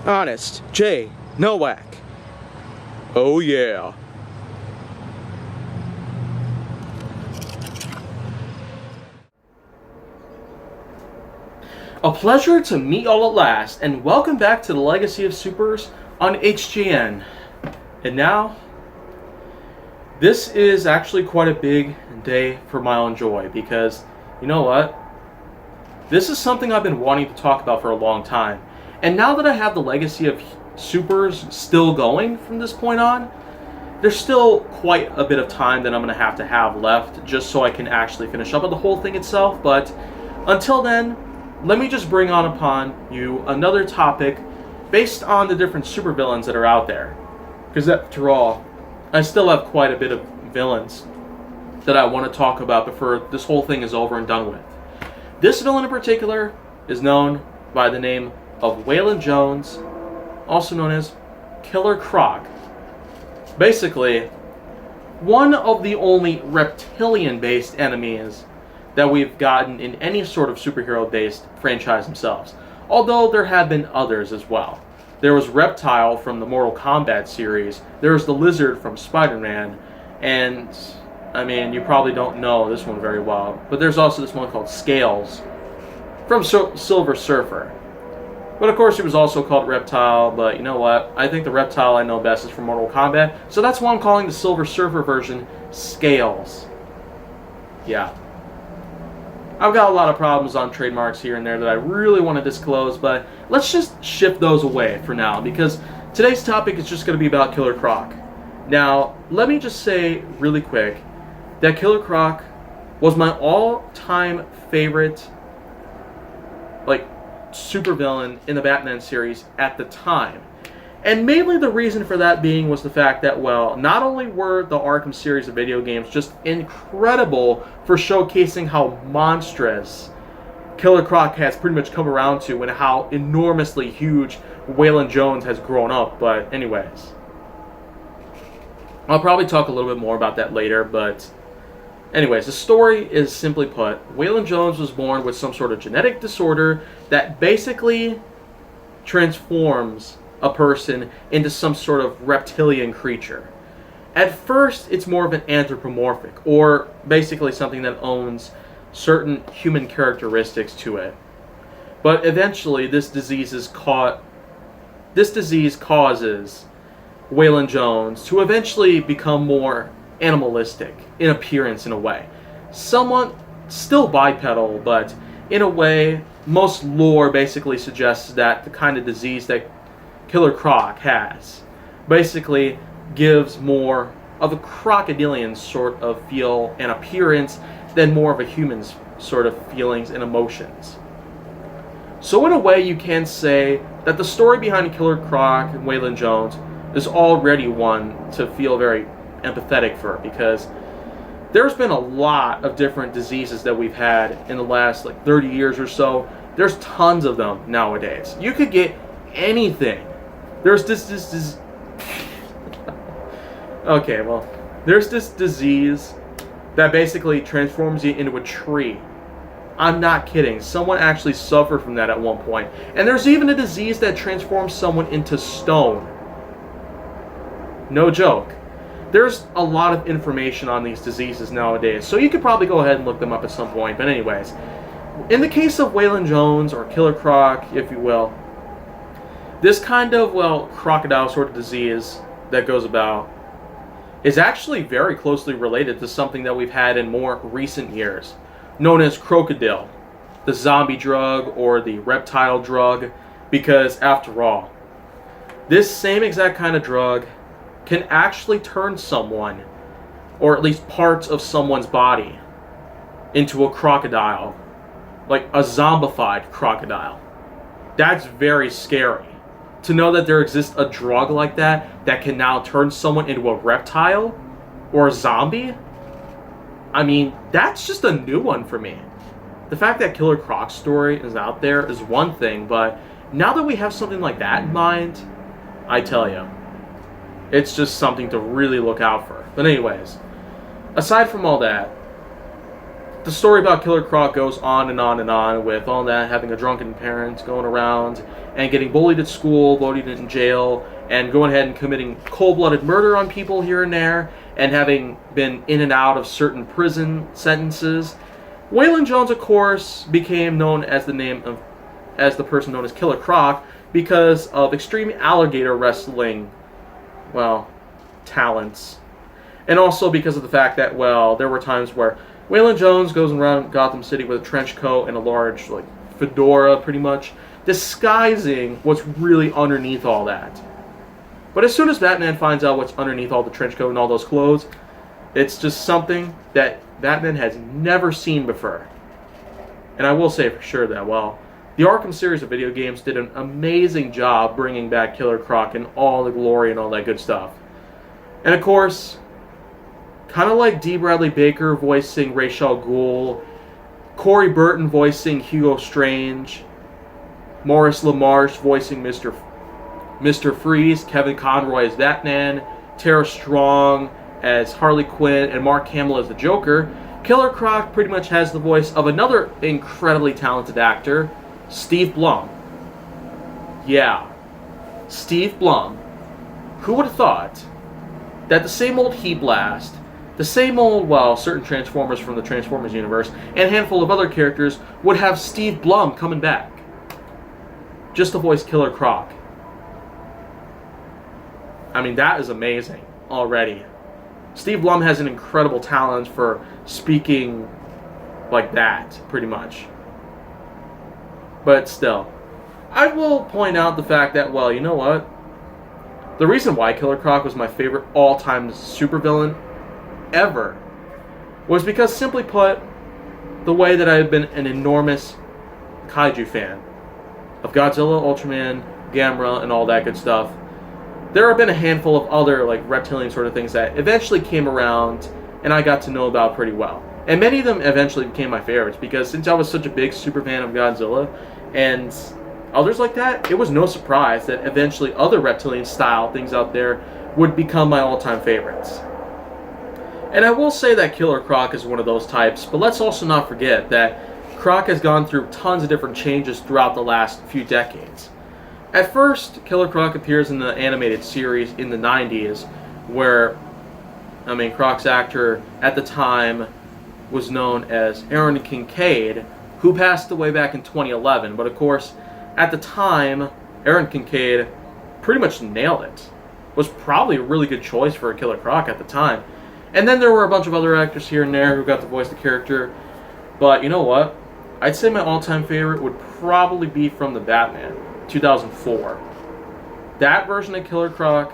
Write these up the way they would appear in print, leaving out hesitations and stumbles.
Honest J. Nowak. Oh yeah. A pleasure to meet all at last, and welcome back to the Legacy of Supers on HGN. And now, this is actually quite a big day for my own joy, because, you know what? This is something I've been wanting to talk about for a long time. And now that I have the Legacy of Supers still going from this point on, there's still quite a bit of time that I'm going to have left just so I can actually finish up with the whole thing itself. But until then, let me just bring on upon you another topic based on the different supervillains that are out there. Because after all, I still have quite a bit of villains that I want to talk about before this whole thing is over and done with. This villain in particular is known by the name of Waylon Jones, also known as Killer Croc. Basically, one of the only reptilian-based enemies that we've gotten in any sort of superhero-based franchise themselves. Although there have been others as well. There was Reptile from the Mortal Kombat series, there was the Lizard from Spider-Man, and, I mean, you probably don't know this one very well, but there's also this one called Scales from Silver Surfer. But of course, he was also called Reptile, but you know what? I think the Reptile I know best is from Mortal Kombat, so that's why I'm calling the Silver Surfer version Scales. Yeah. I've got a lot of problems on trademarks here and there that I really want to disclose, but let's just shift those away for now, because today's topic is just going to be about Killer Croc. Now, let me just say really quick that Killer Croc was my all-time favorite, supervillain in the Batman series at the time. And mainly the reason for that being was the fact that, well, not only were the Arkham series of video games just incredible for showcasing how monstrous Killer Croc has pretty much come around to and how enormously huge Waylon Jones has grown up, but anyways. I'll probably talk a little bit more about that later, but anyways, the story is simply put, Waylon Jones was born with some sort of genetic disorder that basically transforms a person into some sort of reptilian creature. At first, it's more of an anthropomorphic, or basically something that owns certain human characteristics to it. But eventually, this disease causes Waylon Jones to eventually become more animalistic in appearance in a way. Somewhat still bipedal, but in a way, most lore basically suggests that the kind of disease that Killer Croc has basically gives more of a crocodilian sort of feel and appearance than more of a human's sort of feelings and emotions. So in a way, you can say that the story behind Killer Croc and Waylon Jones is already one to feel very empathetic for, because there's been a lot of different diseases that we've had in the last 30 years or so. There's tons of them nowadays. You could get anything. There's this okay, well, there's this disease that basically transforms you into a tree. I'm not kidding. Someone actually suffered from that at one point. And there's even a disease that transforms someone into stone. No joke. There's a lot of information on these diseases nowadays, so you could probably go ahead and look them up at some point. But anyways, in the case of Waylon Jones, or Killer Croc, if you will, this kind of, crocodile sort of disease that goes about is actually very closely related to something that we've had in more recent years, known as crocodile, the zombie drug or the reptile drug, because after all, this same exact kind of drug can actually turn someone, or at least parts of someone's body, into a crocodile, like a zombified crocodile. That's very scary. To know that there exists a drug like that can now turn someone into a reptile or a zombie, I mean, that's just a new one for me. The fact that Killer Croc's story is out there is one thing, but now that we have something like that in mind, I tell you, it's just something to really look out for. But anyways, aside from all that, the story about Killer Croc goes on and on and on, with all that, having a drunken parent, going around and getting bullied at school, bullied in jail, and going ahead and committing cold-blooded murder on people here and there, and having been in and out of certain prison sentences. Waylon Jones, of course, became known as the person known as Killer Croc because of extreme alligator wrestling, talents. And also because of the fact that, there were times where Waylon Jones goes around Gotham City with a trench coat and a large, fedora, pretty much, disguising what's really underneath all that. But as soon as Batman finds out what's underneath all the trench coat and all those clothes, it's just something that Batman has never seen before. And I will say for sure that, the Arkham series of video games did an amazing job bringing back Killer Croc in all the glory and all that good stuff. And of course, kind of like D. Bradley Baker voicing Ra's al Ghul, Corey Burton voicing Hugo Strange, Maurice LaMarche voicing Mr. Freeze, Kevin Conroy as Batman, Tara Strong as Harley Quinn, and Mark Hamill as the Joker, Killer Croc pretty much has the voice of another incredibly talented actor, Steve Blum. Yeah, Steve Blum. Who would have thought that the same old Heat Blast, the same old, certain Transformers from the Transformers universe, and a handful of other characters would have Steve Blum coming back just to voice Killer Croc. I mean, that is amazing already. Steve Blum has an incredible talent for speaking like that, pretty much. But still, I will point out the fact that, you know what? The reason why Killer Croc was my favorite all-time supervillain ever was because, simply put, the way that I have been an enormous kaiju fan of Godzilla, Ultraman, Gamera, and all that good stuff. There have been a handful of other reptilian sort of things that eventually came around and I got to know about pretty well. And many of them eventually became my favorites because since I was such a big super fan of Godzilla and others like that, it was no surprise that eventually other reptilian style things out there would become my all-time favorites. And I will say that Killer Croc is one of those types, but let's also not forget that Croc has gone through tons of different changes throughout the last few decades. At first, Killer Croc appears in the animated series in the 90s, where, Croc's actor at the time was known as Aaron Kincaid, who passed away back in 2011. But of course, at the time, Aaron Kincaid pretty much nailed it. Was probably a really good choice for a Killer Croc at the time. And then there were a bunch of other actors here and there who got to voice the character. But you know what? I'd say my all-time favorite would probably be from the Batman, 2004. That version of Killer Croc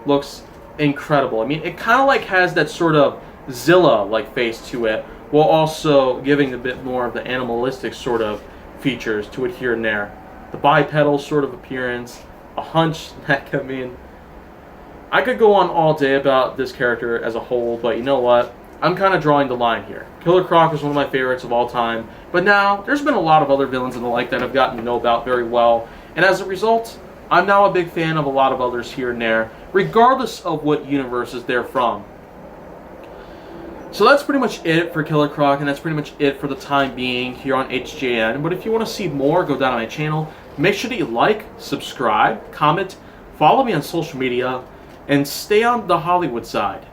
looks incredible. It kind of has that sort of Zilla-like face to it, while also giving a bit more of the animalistic sort of features to it here and there. The bipedal sort of appearance, a hunch neck. I could go on all day about this character as a whole, but you know what? I'm kind of drawing the line here. Killer Croc is one of my favorites of all time, but now there's been a lot of other villains and the like that I've gotten to know about very well, and as a result, I'm now a big fan of a lot of others here and there, regardless of what universes they're from. So that's pretty much it for Killer Croc, and that's pretty much it for the time being here on HJN. But if you want to see more, go down to my channel. Make sure that you like, subscribe, comment, follow me on social media, and stay on the Hollywood side.